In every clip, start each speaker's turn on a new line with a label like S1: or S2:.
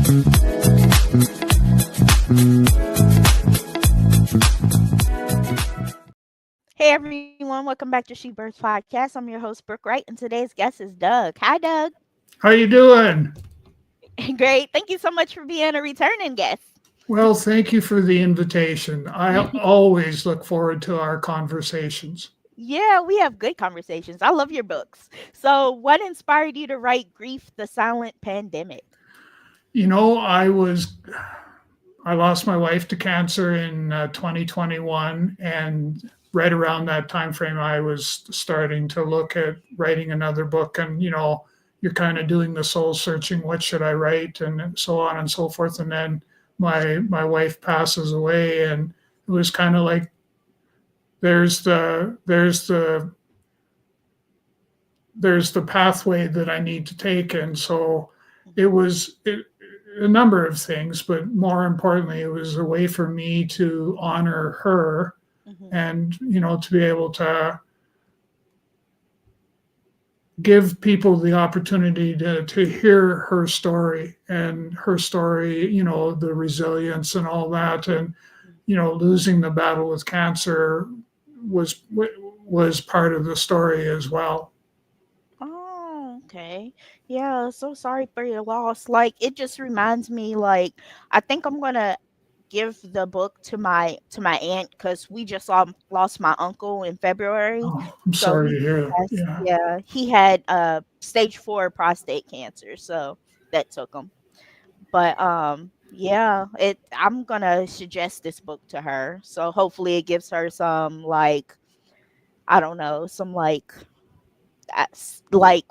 S1: Hey everyone, welcome back to She Birth Podcast. I'm your host, Brooke Wright, and today's guest is Doug. Hi, Doug.
S2: How you doing?
S1: Great. Thank you so much for being a returning guest.
S2: Well, thank you for the invitation. I always look forward to our conversations.
S1: Yeah, we have good conversations. I love your books. So, what inspired you to write Grief, the Silent Pandemic?
S2: You know, I lost my wife to cancer in 2021, and right around that time frame, I was starting to look at writing another book. And you're kind of doing the soul searching. What should I write, and so on and so forth. And then my wife passes away, and it was kind of like there's the pathway that I need to take. And so it was a number of things, but more importantly, it was a way for me to honor her and, to be able to give people the opportunity to hear her story, and her story, the resilience and all that. And, losing the battle with cancer was part of the story as well.
S1: Oh, okay. Yeah, so sorry for your loss. Like, it just reminds me, like, I think I'm gonna give the book to my aunt because we just lost my uncle in February.
S2: Oh, I'm
S1: So
S2: sorry
S1: he
S2: to hear that.
S1: passed,
S2: Yeah.
S1: yeah, he had stage 4 prostate cancer, so that took him. But yeah, I'm gonna suggest this book to her. So hopefully it gives her some, like, I don't know, some like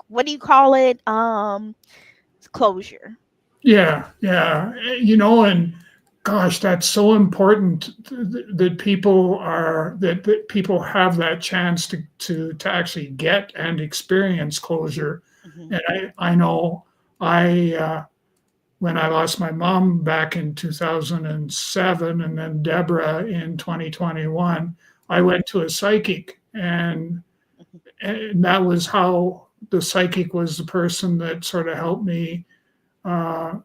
S1: what do you call it? Closure.
S2: Yeah. Yeah. And gosh, that's so important that people have that chance to actually get and experience closure.
S1: Hmm.
S2: And I know when I lost my mom back in 2007, and then Deborah in 2021, I went to a psychic, and that was how the psychic was the person that sort of helped me uh,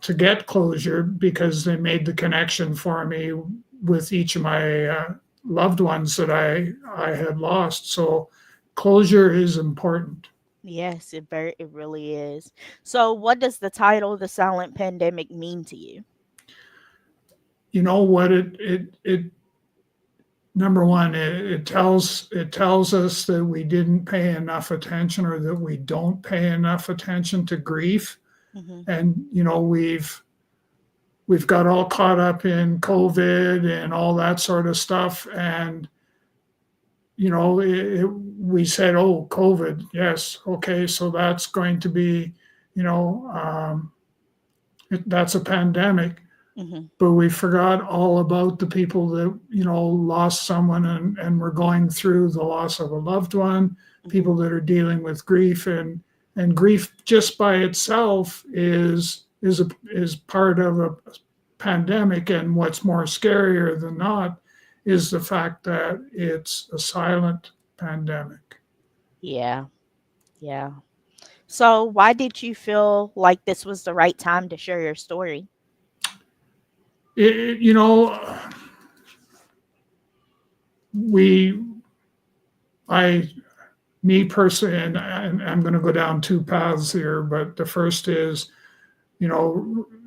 S2: to get closure, because they made the connection for me with each of my loved ones that I had lost. So closure is important.
S1: Yes, it really is. So what does the title The Silent Pandemic mean to you?
S2: You know what it number one, it tells us that we didn't pay enough attention, or that we don't pay enough attention to grief.
S1: Hmm.
S2: And we've got all caught up in COVID and all that sort of stuff. And we said, oh, COVID, yes, okay, so that's going to be, that's a pandemic.
S1: Hmm.
S2: But we forgot all about the people that lost someone, and were going through the loss of a loved one, people that are dealing with grief. And grief just by itself is part of a pandemic. And what's more scarier than not is the fact that it's a silent pandemic.
S1: Yeah, yeah. So why did you feel like this was the right time to share your story?
S2: It, you know, we, I, me personally, and I'm going to go down two paths here, but the first is,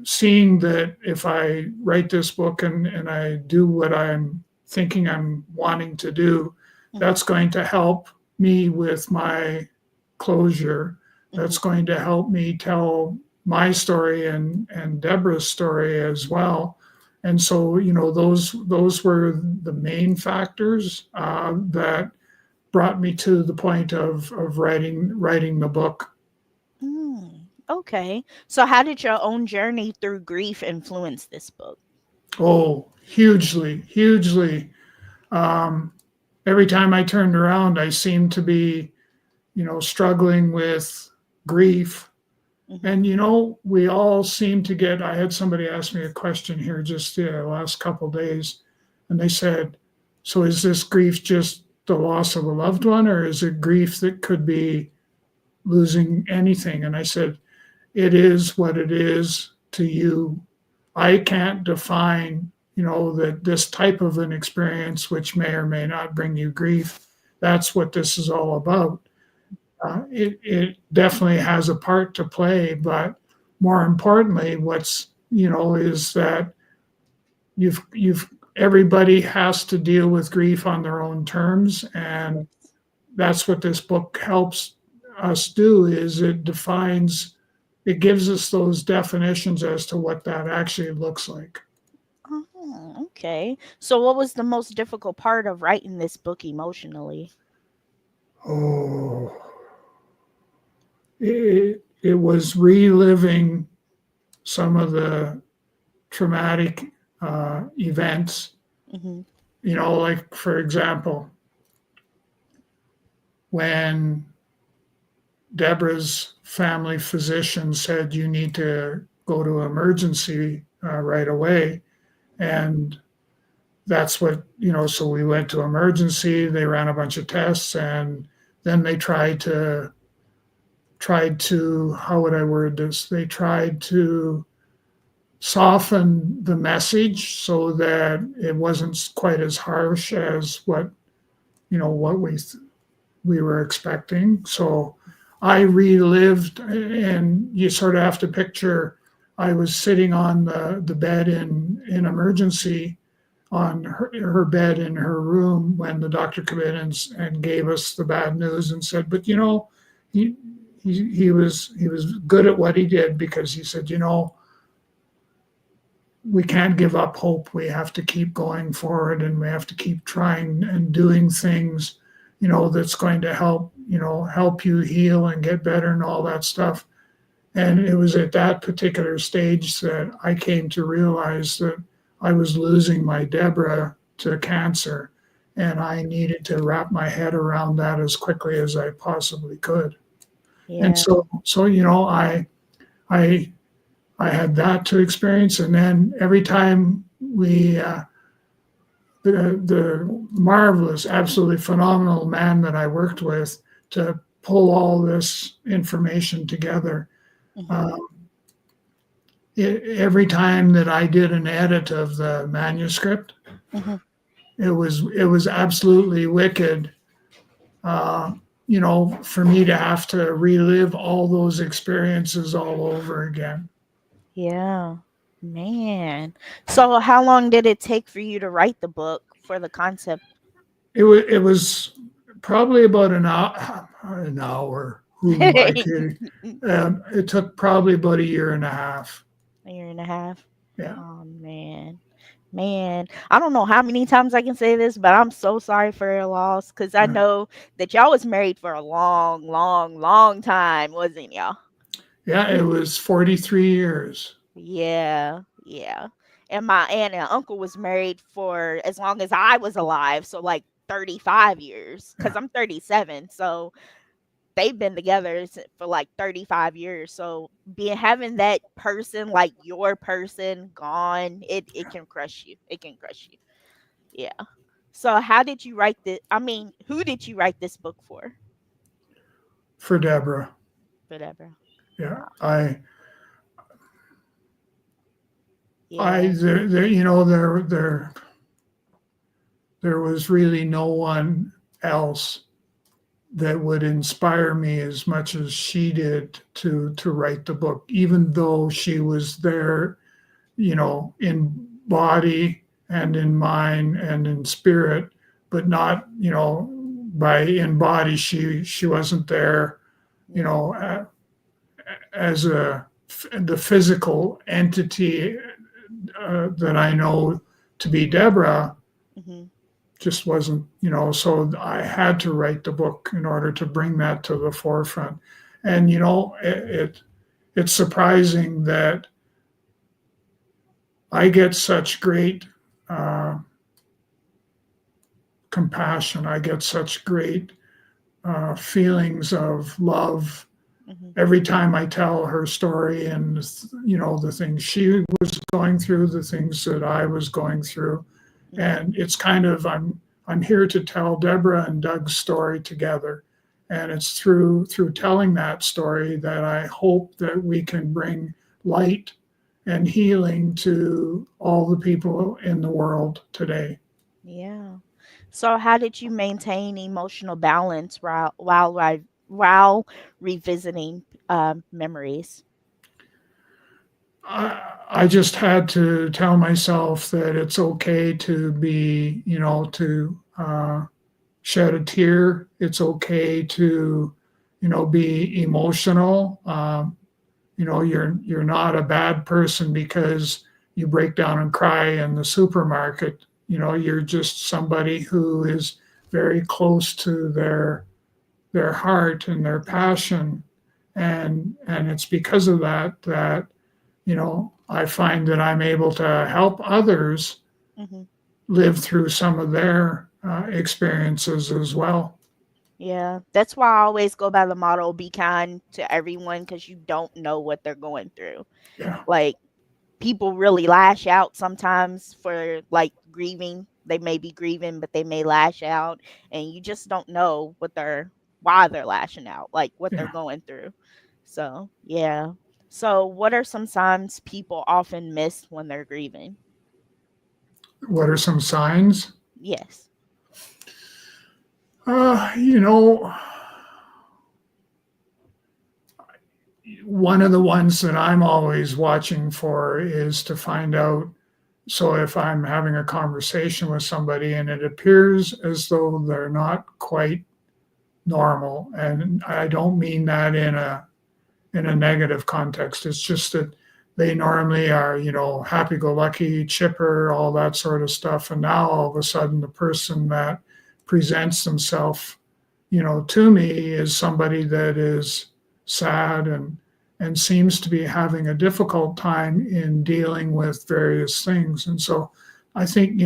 S2: seeing that if I write this book, and I do what I'm thinking I'm wanting to do,
S1: Hmm.
S2: that's going to help me with my closure.
S1: Hmm.
S2: That's going to help me tell my story, and Deborah's story as well. And so, those were the main factors that brought me to the point of writing the book.
S1: Okay. So how did your own journey through grief influence this book?
S2: Oh, hugely, hugely. Um, every time I turned around, I seemed to be, struggling with grief.
S1: Hmm.
S2: And, we all seem to get, I had somebody ask me a question here just the last couple of days, and they said, so is this grief just the loss of a loved one, or is it grief that could be losing anything? And I said, it is what it is. to you, I can't define, that this type of an experience, which may or may not bring you grief, that's what this is all about. It definitely has a part to play, but more importantly, what's, is that you've everybody has to deal with grief on their own terms, and that's what this book helps us do. Is it gives us those definitions as to what that actually looks like.
S1: Oh, okay. So what was the most difficult part of writing this book emotionally?
S2: Oh, it was reliving some of the traumatic events.
S1: Hmm.
S2: Like for example, when Deborah's family physician said you need to go to emergency right away, and that's what, so we went to emergency. They ran a bunch of tests, and then they tried to how would I word this? They tried to soften the message so that it wasn't quite as harsh as what we were expecting. So I relived, and you sort of have to picture I was sitting on the bed in emergency, on her bed in her room, when the doctor came in and gave us the bad news and said, but he, he was good at what he did, because he said, we can't give up hope. We have to keep going forward, and we have to keep trying and doing things, that's going to help you heal and get better and all that stuff. And it was at that particular stage that I came to realize that I was losing my Deborah to cancer, and I needed to wrap my head around that as quickly as I possibly could. And
S1: Yeah.
S2: I had that to experience, and then every time the marvelous, absolutely phenomenal man that I worked with to pull all this information together.
S1: Hmm.
S2: Um, every time that I did an edit of the manuscript,
S1: Hmm.
S2: it was absolutely wicked. Uh, for me to have to relive all those experiences all over again.
S1: Yeah. Man. So how long did it take for you to write the book for the concept?
S2: It was probably about an hour. An hour. Who am I
S1: A
S2: kidding? It took probably about a year and a half.
S1: year and a half.
S2: Yeah,
S1: Oh man. Man, I don't know how many times I can say this, but I'm so sorry for your loss, because I
S2: yeah,
S1: know that y'all was married for a long, long, long time, wasn't y'all?
S2: yeah. It was 43 years.
S1: Yeah, yeah. And my aunt and uncle was married for as long as I was alive, so like 35 years, because
S2: Yeah,
S1: I'm 37. So they've been together for like 35 years. So being having that person, like your person, gone, it can crush you. It can crush you. Yeah. So how did you write this? I mean, who did you write this book for?
S2: for Deborah.
S1: Whatever.
S2: Yeah, I
S1: Yeah.
S2: there was really no one else that would inspire me as much as she did to write the book, even though she was there, in body and in mind and in spirit, but not, by in body. She wasn't there, you
S1: Yeah.
S2: know, as the physical entity that I know to be Deborah.
S1: Hmm.
S2: Just wasn't, so I had to write the book in order to bring that to the forefront. And, it's surprising that I get such great uh, compassion. I get such great feelings of love
S1: Hmm.
S2: every time I tell her story, and, the things she was going through, the things that I was going through.
S1: Hmm.
S2: And it's kind of, I'm here to tell Deborah and Doug's story together. And it's through telling that story that I hope that we can bring light and healing to all the people in the world today.
S1: Yeah. So how did you maintain emotional balance while revisiting memories?
S2: I just had to tell myself that it's okay to be, to shed a tear. It's okay to, be emotional. You're not a bad person because you break down and cry in the supermarket. You're just somebody who is very close to their heart and their
S1: Mm-hmm.
S2: passion, and it's because of that I find that I'm able to help others
S1: Mm-hmm.
S2: live through some of their experiences as well.
S1: Yeah, that's why I always go by the motto, be kind to everyone because you don't know what they're going through.
S2: Yeah,
S1: Like, people really lash out sometimes for like grieving. They may be grieving, but they may lash out, and you just don't know why they're lashing out, like what they're
S2: yeah.
S1: going through. So, yeah. So, what are some signs people often miss when they're grieving?
S2: What are some signs?
S1: Yes.
S2: Uh, you know, one of the ones that I'm always watching for is to find out. So if I'm having a conversation with somebody and it appears as though they're not quite normal, and I don't mean that in a negative context. It's just that they normally are, happy go lucky, chipper, all that sort of stuff. And now all of a sudden, the person that presents themselves, to me is somebody that is sad and seems to be having a difficult time in dealing with various things. And so I think,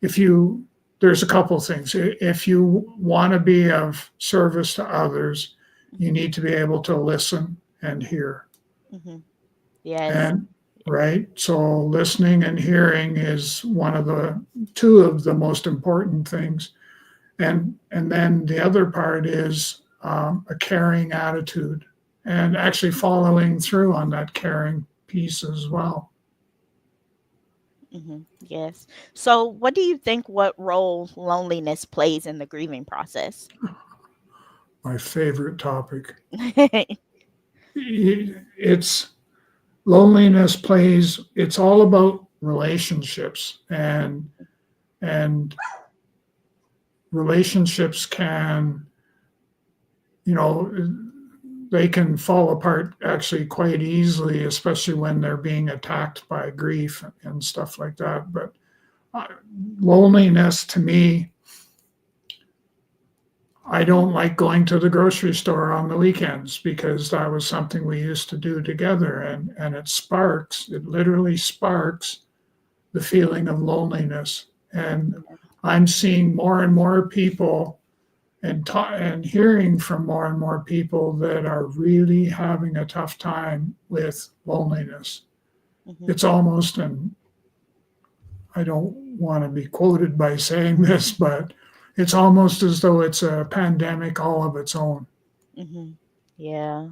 S2: if you, there's a couple of things. If you want to be of service to others, you
S1: Hmm.
S2: need to be able to listen and hear.
S1: Hmm. Yes.
S2: And right, so listening and hearing is one of the two of the most important things. And then the other part is a caring attitude and actually following through on that caring piece as well.
S1: Hmm. Yes. So, what do you think? What role loneliness plays in the grieving process?
S2: My favorite topic. It's loneliness plays. It's all about relationships, and relationships can, you know, they can fall apart actually quite easily, especially when they're being attacked by grief and stuff like that. But uh, loneliness to me, I don't like going to the grocery store on the weekends because that was something we used to do together, and it literally sparks the feeling of loneliness. And I'm seeing more and more people and hearing from more and more people that are really having a tough time with loneliness.
S1: Hmm.
S2: It's almost, and I don't want to be quoted by saying this, but it's almost as though it's a pandemic all of its own.
S1: Hmm. Yeah.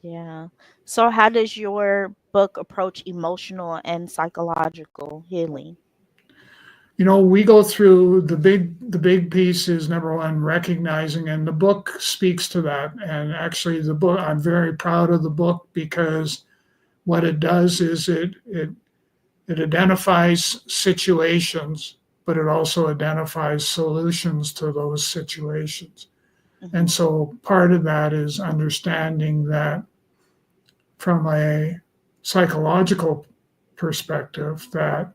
S1: Yeah. So, how does your book approach emotional and psychological healing?
S2: We go through the big piece is number one, recognizing, and the book speaks to that. And actually, the book, I'm very proud of the book because what it does is it identifies situations, but it also identifies solutions to those situations. And
S1: Hmm.
S2: so part of that is understanding that from a psychological perspective, that,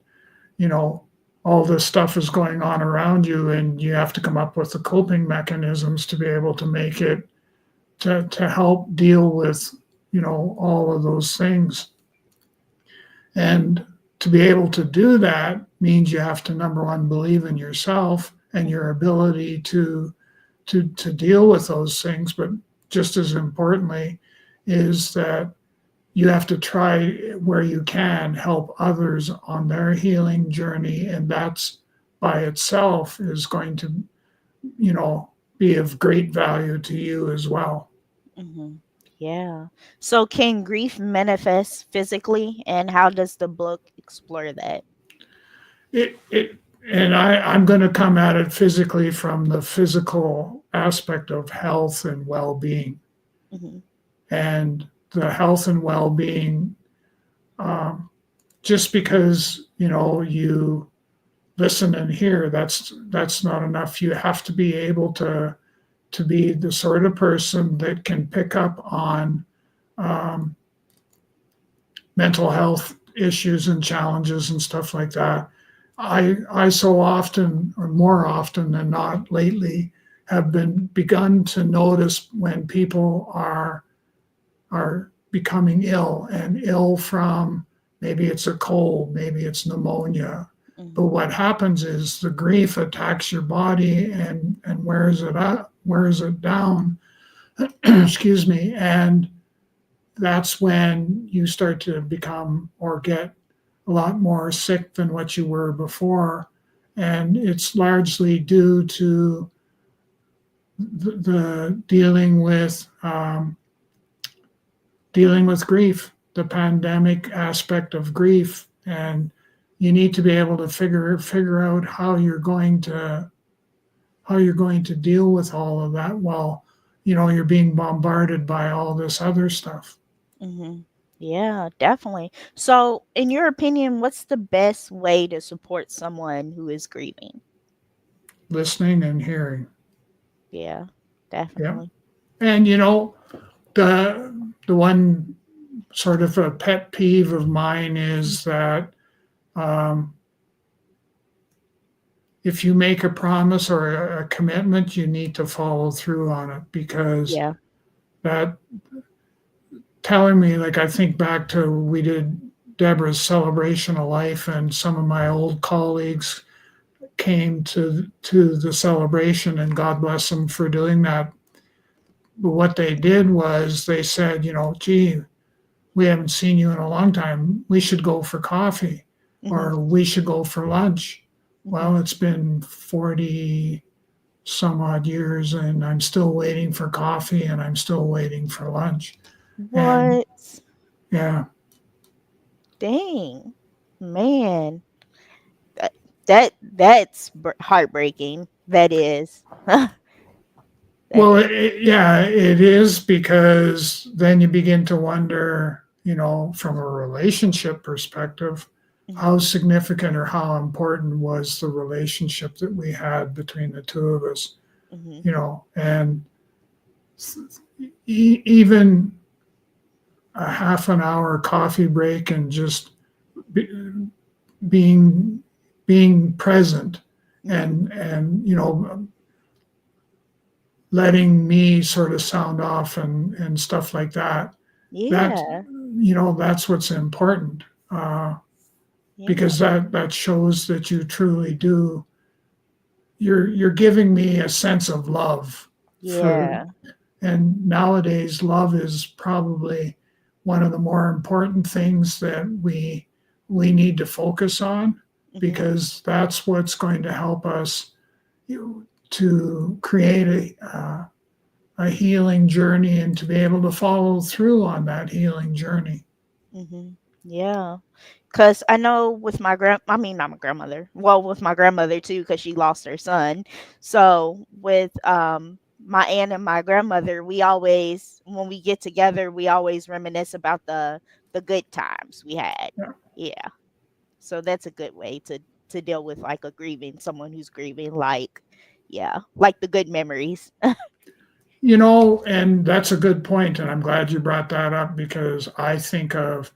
S2: you know, all this stuff is going on around you, and you have to come up with the coping mechanisms to be able to make it to help deal with, all of those things. And to be able to do that means you have to, number one, believe in yourself and your
S1: Hmm.
S2: ability to deal with those things. But just as importantly, is that you have to try where you can help others on their healing journey. And that's by itself is going to, you know, be of great value to you as well.
S1: Hmm. Yeah. So can grief manifest physically, and how does the book explore that?
S2: It and I'm going to come at it physically from the physical aspect of health and well-being.
S1: Hmm.
S2: And the health and well-being, um, just because you listen and hear, that's not enough. You have to be able to be the sort of person that can pick up on um, mental health issues and challenges and stuff like that. I so often, or more often than not lately, have been begun to notice when people are becoming ill, and ill from, maybe it's a cold, maybe it's pneumonia. But
S1: Hmm.
S2: what happens is the grief attacks your body and wears it down. Excuse me. And that's when you start to become or get a lot more sick than what you were before. And it's largely due to the dealing with grief, the pandemic aspect of grief. And you need to be able to figure out how you're going to deal with all of that while you're being bombarded by all this other stuff.
S1: Hmm. Yeah, definitely. So, in your opinion, what's the best way to support someone who is grieving?
S2: Listening and hearing.
S1: Yeah,
S2: Yeah.
S1: definitely.
S2: And the the one sort of a pet peeve of mine is that um, if you make a promise or a commitment, you need to follow through on it, because
S1: Yeah.
S2: that telling me, like, I think back to, we did Deborah's celebration of life, and some of my old colleagues came to the celebration, and God bless them for doing that. But what they did was they said, gee, we haven't seen you in a long time. We should go for coffee,
S1: Hmm.
S2: or we should go for lunch.
S1: Hmm.
S2: Well, it's been 40 some odd years, and I'm still waiting for coffee, and I'm still waiting for lunch. And
S1: What?
S2: yeah,
S1: Dang. Man, that's heartbreaking. That is. That
S2: well,
S1: is.
S2: yeah, it is, because then you begin to wonder, from a relationship perspective, how
S1: Hmm.
S2: significant or how important was the relationship that we had between the two of us,
S1: Hmm.
S2: and even a half an hour coffee break, and just be, being being present,
S1: Hmm.
S2: and letting me sort of sound off and stuff like that. That
S1: Yeah.
S2: that's what's important,
S1: Yeah.
S2: because that shows that you truly do. You're giving me a sense of love for.
S1: Yeah.
S2: And nowadays, love is probably one of the more important things that we need to focus on,
S1: Hmm.
S2: because that's what's going to help us to create a healing journey, and to be able to follow through on that healing journey.
S1: Hmm. Yeah. Cause I know with I mean, not my grandmother. Well, with my grandmother too, cause she lost her son. So with my aunt and my grandmother, we always, when we get together, we always reminisce about the good times we had.
S2: Yeah.
S1: Yeah. So that's a good way to deal with like a grieving, someone who's grieving, like, yeah, like the good memories.
S2: And that's a good point, and I'm glad you brought that up, because I think of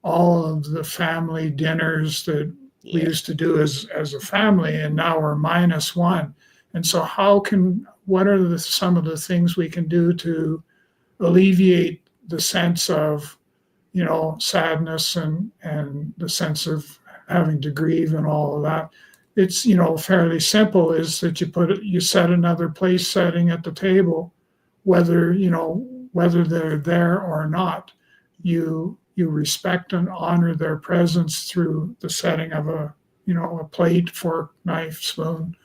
S2: all of the family dinners that we
S1: Yeah.
S2: used to do as a family, and now we're minus one. And so, what are some of the things we can do to alleviate the sense of sadness, and the sense of having to grieve and all of that? It's fairly simple. Is that you set another place setting at the table, whether whether they're there or not. You respect and honor their presence through the setting of a plate, fork, knife, spoon,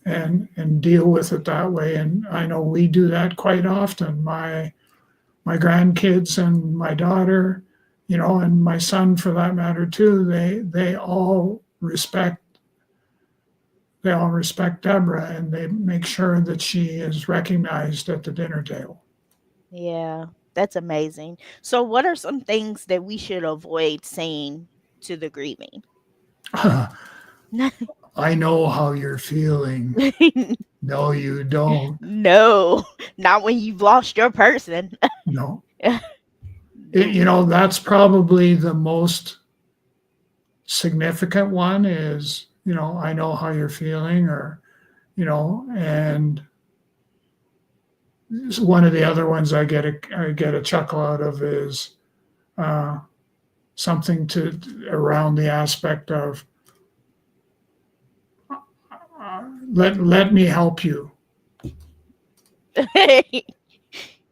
S2: and deal with it that way. And I know we do that quite often. my grandkids and my daughter, and my son for that matter too, they all respect Deborah, and they make sure that she is recognized at the dinner table.
S1: Yeah, that's amazing. So, what are some things that we should avoid saying to the grieving?
S2: I know how you're feeling. No, you don't.
S1: No, not when you've lost your person.
S2: No.
S1: No.
S2: That's probably the most significant one is, I know how you're feeling, or, and one of the other ones I get a chuckle out of is uh, something to around the aspect of let me help you.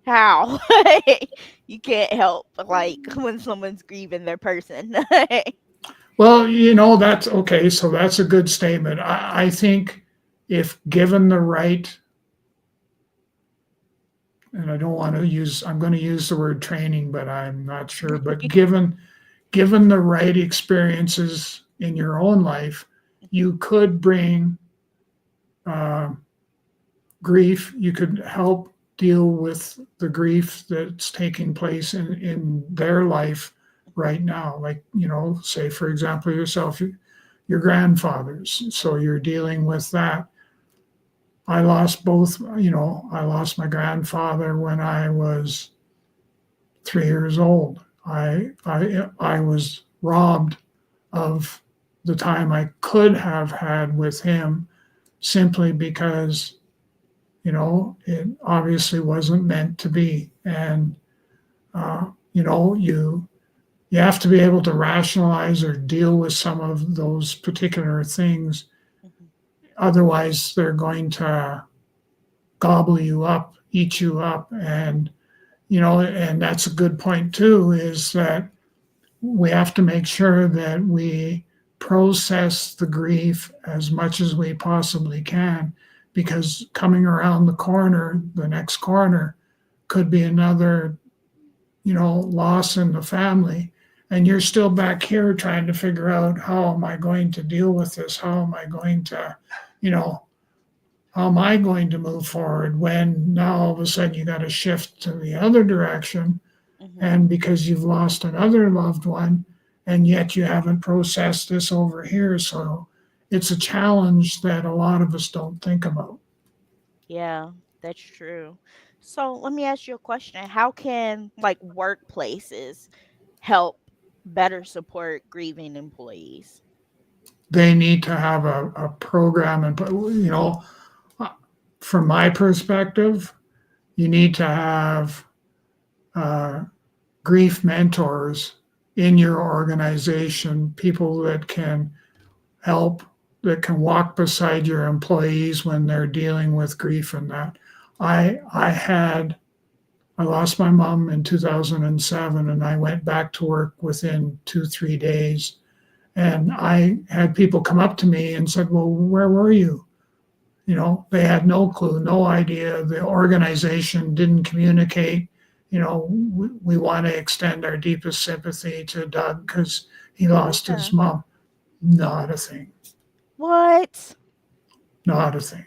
S1: How? You can't help like when someone's grieving their person.
S2: Well, that's okay. So that's a good statement. I think if given the right, and I'm going to use the word training, but I'm not sure, but given the right experiences in your own life, you could bring uh, grief. You could help deal with the grief that's taking place in their life right now. Like, say, for example, yourself, your grandfathers. So you're dealing with that. I lost both, I lost my grandfather when I was 3 years old. I was robbed of the time I could have had with him simply because it obviously wasn't meant to be. And you have to be able to rationalize or deal with some of those particular things.
S1: Mhm.
S2: Otherwise, they're going to gobble you up, eat you up, and that's a good point too. Is that we have to make sure that we process the grief as much as we possibly can, because coming around the next corner, could be another, loss in the family. And you're still back here trying to figure out, how am I going to deal with this? You know, how am I going to move forward when now all of a sudden you got to shift to the other direction,
S1: Mhm.
S2: and because you've lost another loved one, and yet you haven't processed this over here. So it's a challenge that a lot of us don't think about.
S1: Yeah, that's true. So let me ask you a question. How can like workplaces help better support grieving employees?
S2: They need to have a program, and from my perspective, you need to have uh, grief mentors in your organization, people that can help, that can walk beside your employees when they're dealing with grief and that. I lost my mom in 2007, and I went back to work within 2, 3 days. And I had people come up to me and said, "Well, where were you?" They had no clue, no idea. The organization didn't communicate. We want to extend our deepest sympathy to Doug because he lost his
S1: Yeah.
S2: mom. Not a thing.
S1: What?
S2: Not a thing.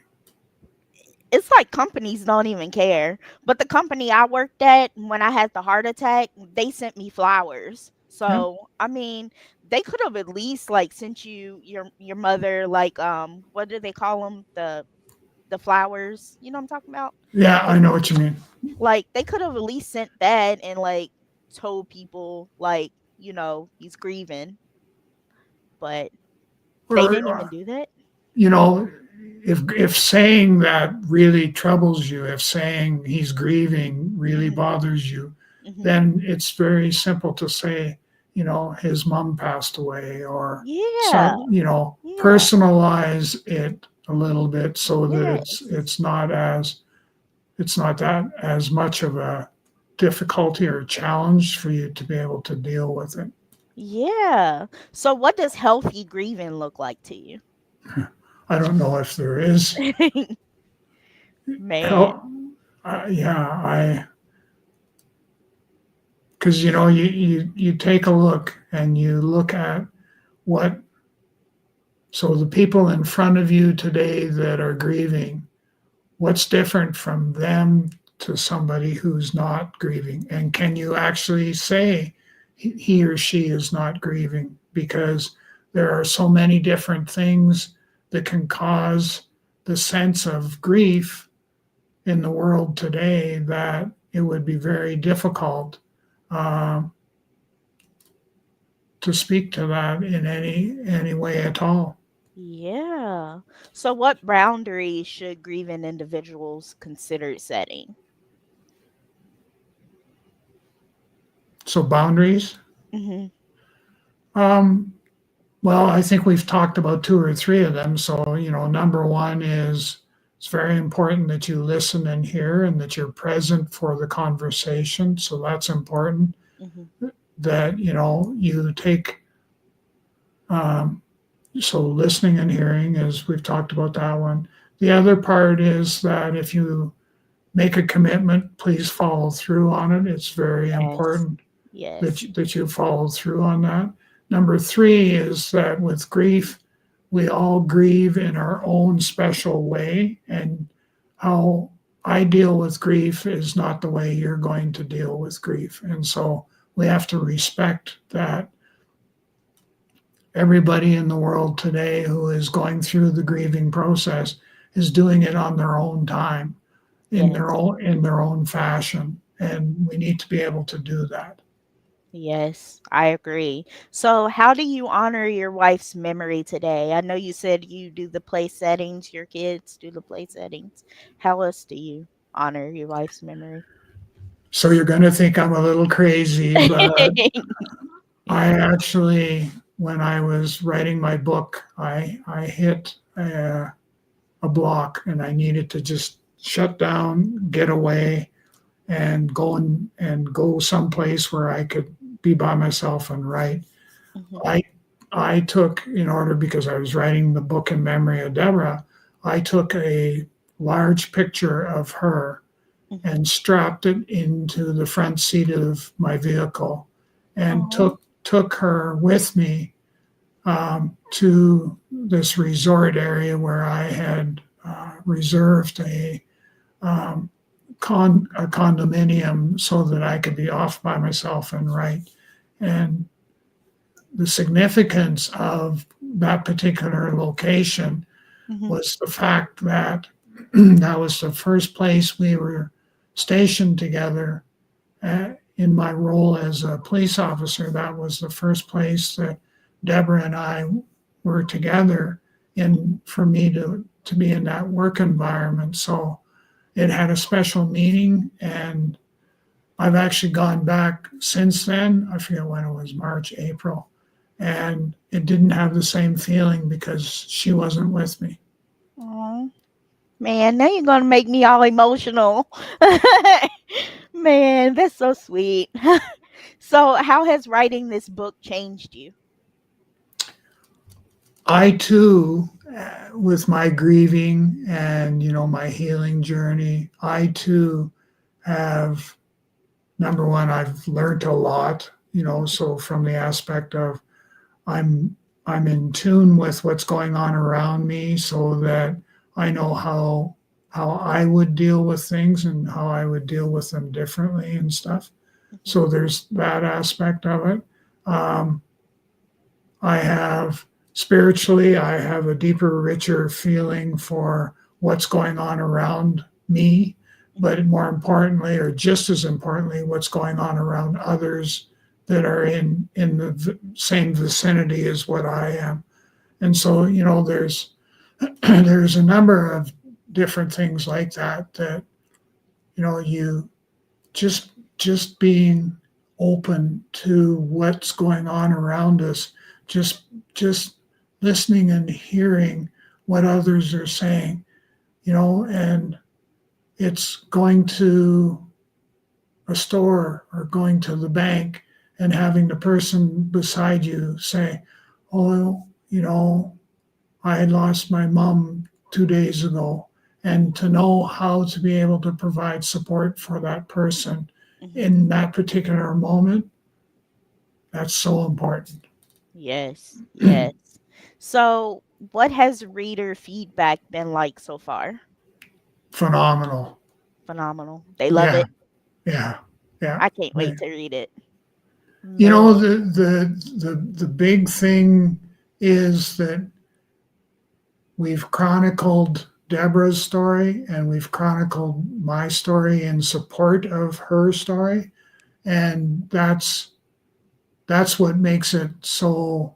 S1: It's like companies don't even care. But the company I worked at when I had the heart attack, they sent me flowers.
S2: Yeah.
S1: So, I mean, they could have at least like sent you your mother like what do they call them? The flowers. You know what I'm talking about?
S2: Yeah, I know what you mean.
S1: Like they could have at least sent that and like told people like, he's grieving, but they
S2: Or,
S1: didn't even do that.
S2: you know, if saying that really troubles you, if saying he's grieving really
S1: Mhm.
S2: bothers you,
S1: Mhm.
S2: then it's very simple to say, his mom passed away, or
S1: Yeah.
S2: some,
S1: Yeah.
S2: personalize it a little bit so that it's
S1: Yes.
S2: it's not as it's not that as much of a difficulty or challenge for you to be able to deal with it.
S1: Yeah. So what does healthy grieving look like to you?
S2: I don't know if there is help.
S1: Man.
S2: Yeah, because you take a look and you look at what so the people in front of you today that are grieving, what's different from them to somebody who's not grieving? And can you actually say he or she is not grieving? Because there are so many different things that can cause the sense of grief in the world today that it would be very difficult uh, to speak to that in any way at all.
S1: Yeah. So, what boundaries should grieving individuals consider setting?
S2: So boundaries.
S1: Hmm.
S2: Um, well, I think we've talked about two or three of them. So number one is it's very important that you listen and hear, and that you're present for the conversation. So that's important.
S1: Hmm.
S2: That you take um, so listening and hearing, as we've talked about that one. The other part is that if you make a commitment, please follow through on it. It's very
S1: Yes.
S2: important that
S1: Yes.
S2: you follow through on that. Number three is that with grief, we all grieve in our own special way, and how I deal with grief is not the way you're going to deal with grief. And so we have to respect that everybody in the world today who is going through the grieving process is doing it on their own time,
S1: Yes.
S2: in their own fashion, and we need to be able to do that.
S1: Yes, I agree. So, how do you honor your wife's memory today? I know you said you do the play settings, your kids do the play settings. How else do you honor your wife's memory?
S2: So you're going to think I'm a little crazy, but I actually, when I was writing my book, I hit a block, and I needed to just shut down, get away, and go someplace where I could be by myself and write.
S1: Mhm,
S2: I I took, in order, because I was writing the book in memory of Deborah, I took a large picture of her
S1: mhm.
S2: and strapped it into the front seat of my vehicle, and
S1: Oh,
S2: took her with me to this resort area where I had reserved um, a condominium so that I could be off by myself and write. And the significance of that particular location
S1: mhm.
S2: was the fact that that was the first place we were stationed together. In my role as a police officer, that was the first place that Deborah and I were together in, for me to be in that work environment. So it had a special meaning, and I've actually gone back since then. I forget when it was, March, April, and it didn't have the same feeling because she wasn't with me.
S1: Oh, man, now you're gonna make me all emotional. Man, that's so sweet. So, how has writing this book changed you?
S2: I too, with my grieving and my healing journey, I too have, number one, I've learned a lot. So from the aspect of I'm I'm in tune with what's going on around me, so that I know how I would deal with things and how I would deal with them differently and stuff.
S1: Mhm,
S2: So there's that aspect of it. Um, I have spiritually, I have a deeper, richer feeling for what's going on around me,
S1: mhm.
S2: but more importantly, or just as importantly, what's going on around others that are in the same vicinity as what I am. And so, there's a number of different things like that you just being open to what's going on around us, just just listening and hearing what others are saying, and it's going to a store or going to the bank and having the person beside you say, oh, I had lost my mom 2 days ago, and to know how to be able to provide support for that person
S1: Hmm.
S2: in that particular moment, that's so important.
S1: Yes, yes. So, what has reader feedback been like so far?
S2: Phenomenal.
S1: Phenomenal. They love
S2: Yeah,
S1: it.
S2: yeah, yeah.
S1: I can't wait to read it.
S2: You
S1: Man.
S2: know, the big thing is that we've chronicled Deborah's story and we've chronicled my story in support of her story, and that's what makes it so.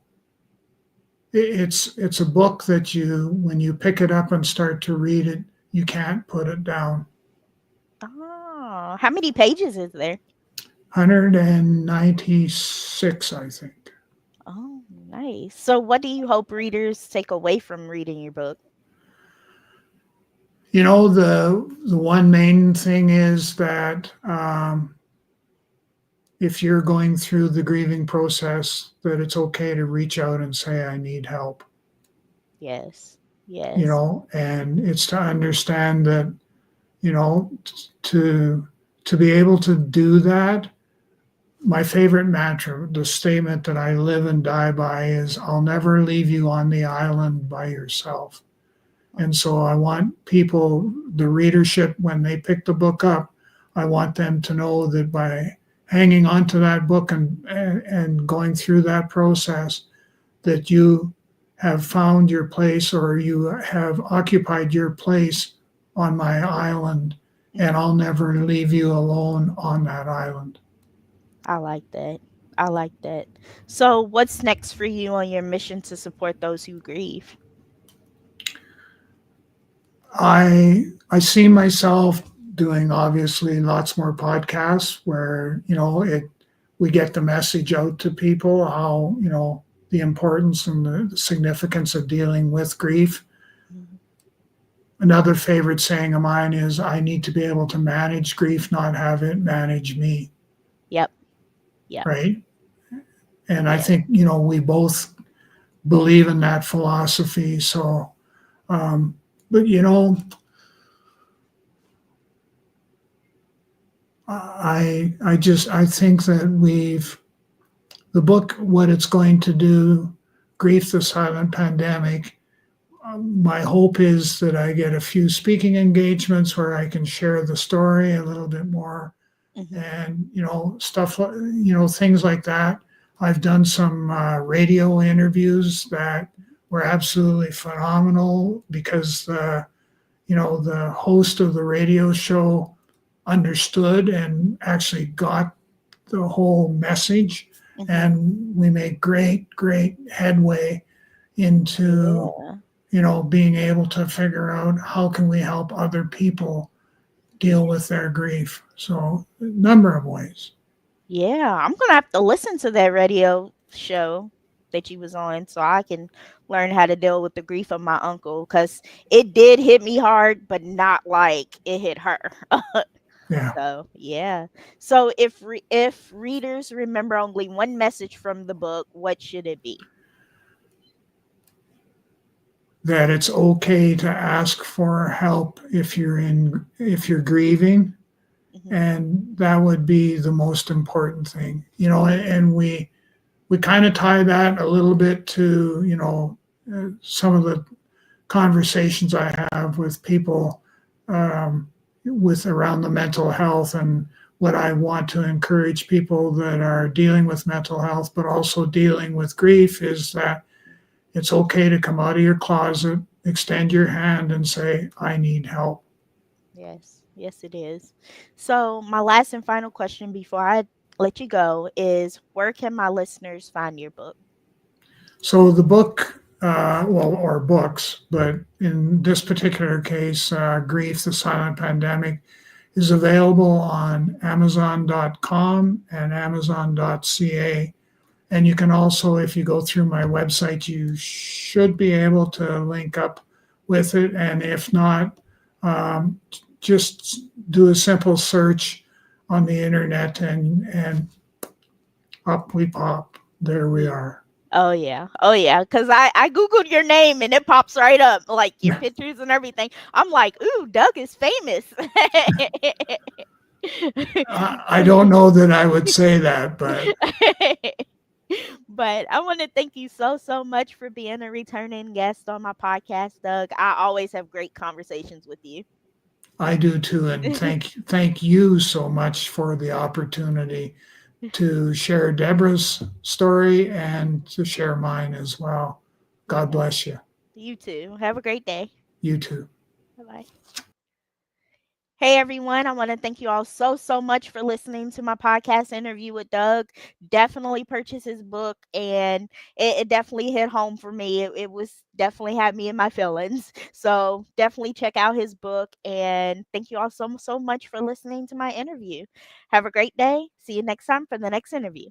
S2: It's a book that you, when you pick it up and start to read it, you can't put it down.
S1: Oh, how many pages is there?
S2: 196, I think.
S1: Oh, nice. So, what do you hope readers take away from reading your book?
S2: You know, the one main thing is that if you're going through the grieving process, that it's okay to reach out and say, I need help,
S1: Yes.
S2: you
S1: Yes.
S2: know, and it's to understand that, you know, to to be able to do that. My favorite mantra, the statement that I live and die by is, I'll never leave you on the island by yourself. And
S1: Mm,
S2: so I want people, the readership, when they pick the book up, I want them to know that by hanging on to that book and going through that process, that you have found your place or you have occupied your place on my island, and
S1: mhm.
S2: I'll never leave you alone on that island.
S1: I like that. I like that. So, what's next for you on your mission to support those who grieve?
S2: I see myself doing obviously lots more podcasts where, you know, it we get the message out to people how, you know, the importance and the significance of dealing with grief.
S1: Mhm.
S2: Another favorite saying of mine is, I need to be able to manage grief, not have it manage me,
S1: Yep. Yep.
S2: right? And I
S1: Yeah.
S2: think, you know, we both believe in that philosophy. So, um, but you know, I think that the book, what it's going to do, Grief, the Silent Pandemic. My hope is that I get a few speaking engagements where I can share the story a little bit more,
S1: Mhm.
S2: and, you know, stuff, you know, things like that. I've done some radio interviews that were absolutely phenomenal because you know, the host of the radio show understood and actually got the whole message,
S1: Mhm.
S2: and we made great headway into,
S1: Yeah.
S2: you know, being able to figure out how can we help other people deal with their grief. So a number of ways.
S1: Yeah, I'm gonna have to listen to that radio show that you was on so I can learn how to deal with the grief of my uncle because it did hit me hard, but not like it hit her.
S2: Yeah,
S1: So yeah. So if readers remember only one message from the book, what should it be?
S2: that it's okay to ask for help if you're grieving,
S1: Hmm.
S2: and that would be the most important thing, you know. And we kind of tie that a little bit to, you know, some of the conversations I have with people, um, with around the mental health, and what I want to encourage people that are dealing with mental health, but also dealing with grief, is that it's okay to come out of your closet, extend your hand, and say, I need help.
S1: Yes, yes, it is. So my last and final question before I let you go is where can my listeners find your book?
S2: So the book, well, or books, but in this particular case, Grief, the Silent Pandemic, is available on Amazon.com and Amazon.ca. And you can also, if you go through my website, you should be able to link up with it. And if not, um, just do a simple search on the internet, and up we pop. There we
S1: Yeah.
S2: are.
S1: Oh yeah. Oh yeah. Cause I Googled your name and it pops right up, like your pictures and everything. I'm like, ooh, Doug is famous.
S2: I don't know that I would say that, but
S1: But I want to thank you so much for being a returning guest on my podcast, Doug. I always have great conversations with you.
S2: I do too. And thank you so much for the opportunity to share Deborah's story and to share mine as well. God
S1: Yeah,
S2: bless you.
S1: you too. Have a great day.
S2: You too.
S1: Bye bye. Hey everyone, I want to thank you all so much for listening to my podcast interview with Doug. Definitely purchase his book, and it definitely hit home for me. It was definitely had me in my feelings. So definitely check out his book, and thank you all so much for listening to my interview. Have a great day. See you next time for the next interview.